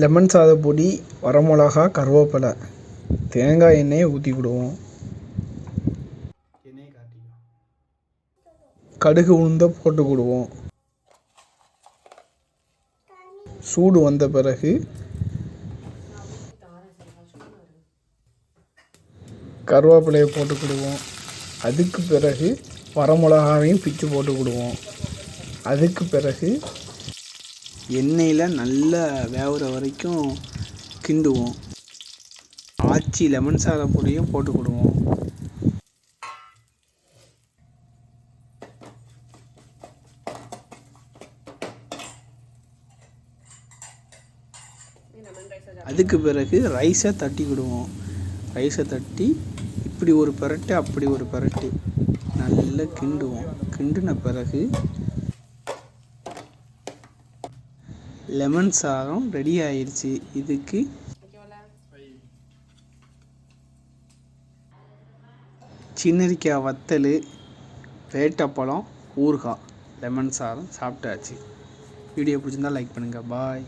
Lemon சாத பொடி, வரமிளகா, கருவேப்பிலை, தேங்காய் எண்ணெயை ஊற்றிக்கிடுவோம். கடுகு உளுந்த போட்டுக்கிடுவோம். சூடு வந்த பிறகு கருவேப்பிலையை போட்டுக்கிடுவோம். அதுக்கு பிறகு வரமிளகாவையும் பிச்சு போட்டுக்கிடுவோம். அதுக்கு பிறகு எண்ணெயில் நல்லா வேகிற வரைக்கும் கிண்டுவோம். ஆச்சி லெமன் சாத பொடியும் போட்டுக்கிடுவோம். அதுக்கு பிறகு ரைஸை தட்டிக்கிடுவோம். ரைஸை தட்டி இப்படி ஒரு பரட்டு அப்படி ஒரு பரட்டு நல்லா கிண்டுவோம். கிண்டின பிறகு லெமன் சாதம் ரெடி ஆயிடுச்சு. இதுக்கு சின்னரிக்காய் வத்தல், வேட்டப்பழம், ஊறுகாய், லெமன் சாதம் சாப்பிட்டாச்சு. வீடியோ பிடிச்சிருந்தா லைக் பண்ணுங்கள். பாய்.